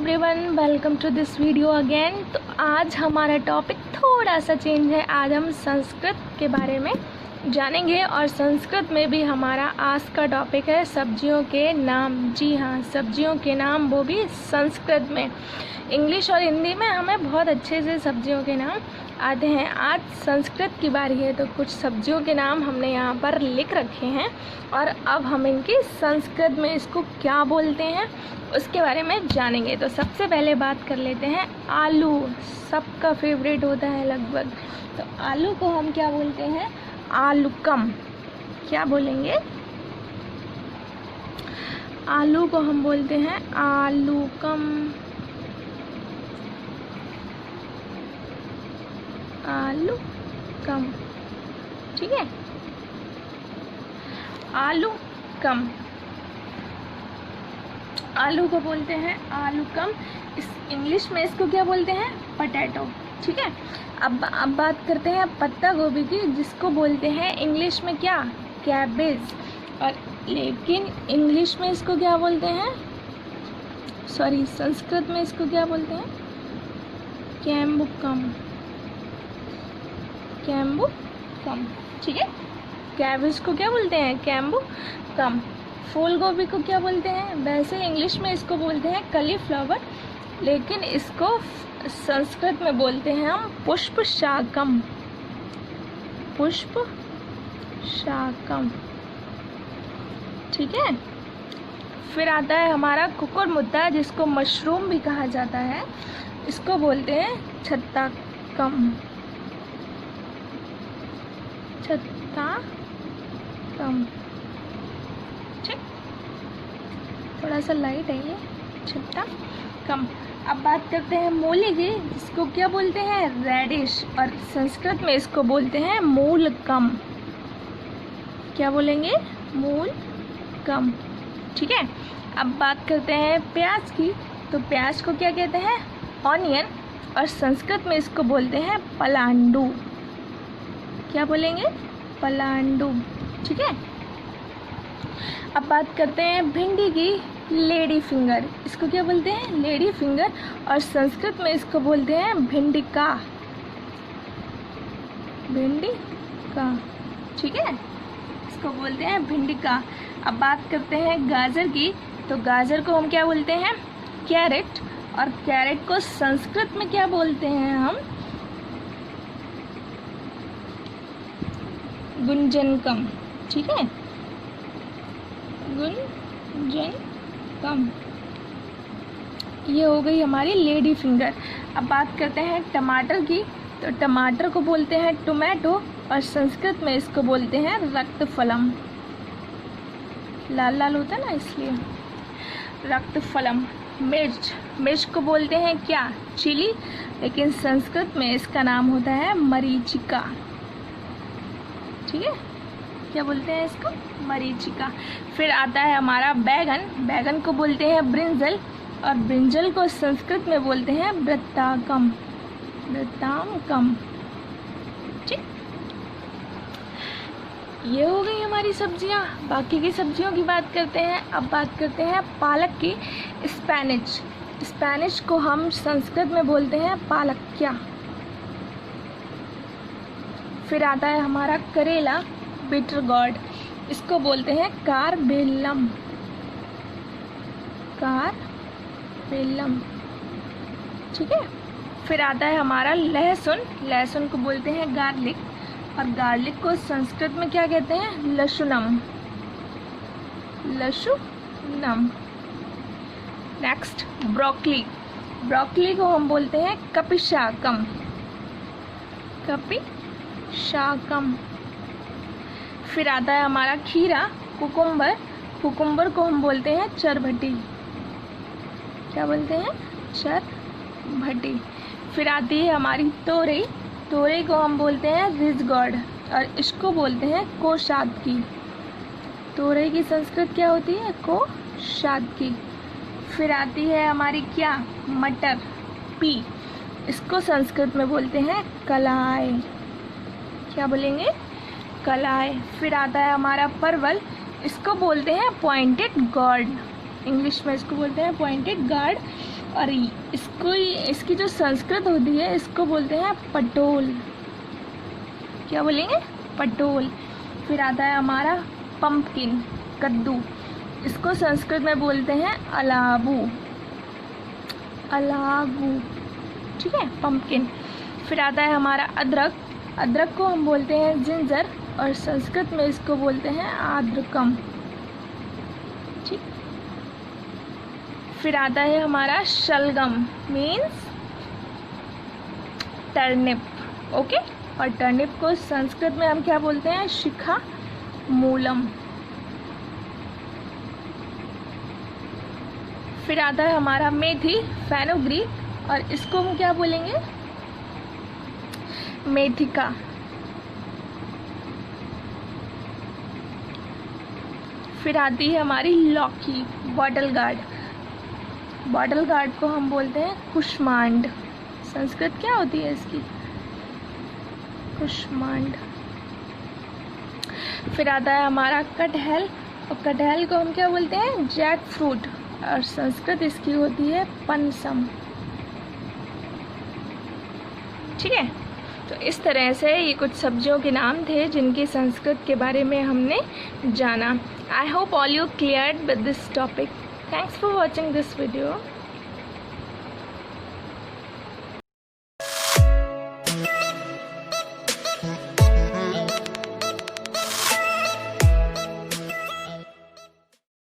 Everyone, welcome to this video again. तो आज हमारा टॉपिक थोड़ा सा चेंज है। आज हम संस्कृत के बारे में जानेंगे और संस्कृत में भी हमारा आज का टॉपिक है सब्जियों के नाम। जी हाँ, सब्जियों के नाम, वो भी संस्कृत में। इंग्लिश और हिंदी में हमें बहुत अच्छे से सब्जियों के नाम आते हैं। आज संस्कृत की बारी है, तो कुछ सब्जियों के नाम हमने यहाँ पर लिख रखे हैं और अब हम इनकी संस्कृत में इसको क्या बोलते हैं उसके बारे में जानेंगे। तो सबसे पहले बात कर लेते हैं आलू। सबका फेवरेट होता है लगभग। तो आलू को हम क्या बोलते हैं? आलूकम। क्या बोलेंगे? आलू को हम बोलते हैं आलूकम। आलू कम, ठीक है, आलू कम। आलू को बोलते हैं आलू कम। इस इंग्लिश में इसको क्या बोलते हैं? पटैटो, ठीक है। अब बात करते हैं पत्ता गोभी की, जिसको बोलते हैं इंग्लिश में क्या? कैबेज। और लेकिन इंग्लिश में इसको क्या बोलते हैं? सॉरी, संस्कृत में इसको क्या बोलते हैं? कैम्बुकम। कैम्बुकम, ठीक है। कैबेज को क्या बोलते हैं? कैम्बुकम। फूल गोभी को क्या बोलते हैं? वैसे इंग्लिश में इसको बोलते हैं कलीफ्लावर, लेकिन इसको संस्कृत में बोलते हैं हम पुष्प शाकम। पुष्प शाकम, ठीक है। फिर आता है हमारा कुकुरमुत्ता, जिसको मशरूम भी कहा जाता है। इसको बोलते हैं छत्ताकम। छत्ताकम, ठीक। थोड़ा सा लाइट है ये, छत्ताकम। अब बात करते हैं मूली की, जिसको क्या बोलते हैं? रेडिश। और संस्कृत में इसको बोलते हैं मूलकम। क्या बोलेंगे? मूलकम, ठीक है। अब बात करते हैं प्याज की, तो प्याज को क्या कहते हैं? ऑनियन। और संस्कृत में इसको बोलते हैं पलांडू। क्या बोलेंगे? पलांडू, ठीक है। अब बात करते हैं भिंडी की, लेडी फिंगर। इसको क्या बोलते हैं? Lady finger. और संस्कृत में इसको बोलते हैं भिंडिका। भिंडिका, ठीक है, इसको बोलते हैं भिंडिका। अब बात करते हैं गाजर की, तो गाजर को हम क्या बोलते हैं? कैरेट। और कैरेट को संस्कृत में क्या बोलते हैं हम? गुंजनकम, ठीक है, गुंजनकम। ये हो गई हमारी लेडी फिंगर। अब बात करते हैं टमाटर की, तो टमाटर को बोलते हैं टोमेटो। और संस्कृत में इसको बोलते हैं रक्तफलम। लाल लाल होता है ना, इसलिए रक्तफलम। मिर्च, मिर्च को बोलते हैं क्या? चिली। लेकिन संस्कृत में इसका नाम होता है मरीचिका, ठीक है। क्या बोलते हैं इसको? मरीचिका। फिर आता है हमारा बैगन। बैगन को बोलते हैं ब्रिंजल। और ब्रिंजल को संस्कृत में बोलते हैं वृत्ताकम। वृत्ताकम, ठीक। ये हो गई हमारी सब्जियां। बाकी की सब्जियों की बात करते हैं। अब बात करते हैं पालक की, स्पैनिश। स्पैनिश को हम संस्कृत में बोलते हैं पालक्या। फिर आता है हमारा करेला, बिटर गॉर्ड। इसको बोलते हैं कारबेलम। कारबेलम, ठीक है। फिर आता है हमारा लहसुन। लहसुन को बोलते हैं गार्लिक। और गार्लिक को संस्कृत में क्या कहते हैं? लशुनम। लशुनम। Next, broccoli. ब्रोकली को हम बोलते हैं कपिशाकम। कपिशाकम। फिर आता है हमारा खीरा, कुकुम्बर। कुकुम्बर को हम बोलते हैं चरभटी। क्या बोलते हैं? चरभटी। फिर आती है हमारी तोरई। तोरई को हम बोलते हैं रिजगॉर्ड। और इसको बोलते हैं कोशादकी। तोरई की संस्कृत क्या होती है? कोशादकी। फिर आती है हमारी क्या? मटर, पी। इसको संस्कृत में बोलते हैं कलाई। क्या बोलेंगे? कलाई। फिर आता है हमारा परवल। इसको बोलते हैं पॉइंटेड गार्ड। इंग्लिश में इसको बोलते हैं पॉइंटेड गार्ड। और इसकी जो संस्कृत होती है इसको बोलते हैं पटोल। क्या बोलेंगे? पटोल। फिर आता है हमारा पंपकिन, कद्दू, इसको संस्कृत में बोलते हैं अलाबू। अलाबू, ठीक है, पंपकिन। फिर आता है हमारा अदरक, अदरक को हम बोलते हैं जिंजर और संस्कृत में इसको बोलते हैं आद्रकम, ठीक। फिर आता है हमारा शलगम, मीन्स टर्निप, ओके। और टर्निप को संस्कृत में हम क्या बोलते हैं? शिखा मूलम। फिर आता है हमारा मेथी, फेनुग्रीक, और इसको हम क्या बोलेंगे? मेथिका। फिर आती है हमारी लौकी, बॉटल गार्ड, बॉटल गार्ड को हम बोलते हैं कुष्मांड। संस्कृत क्या होती है इसकी? कुष्मांड। फिर आता है हमारा कटहल, और कटहल को हम क्या बोलते हैं? जैक फ्रूट, और संस्कृत इसकी होती है पनसम, ठीक है। तो इस तरह से ये कुछ सब्जियों के नाम थे जिनकी संस्कृत के बारे में हमने जाना। I hope all you cleared with this topic. Thanks for watching this video.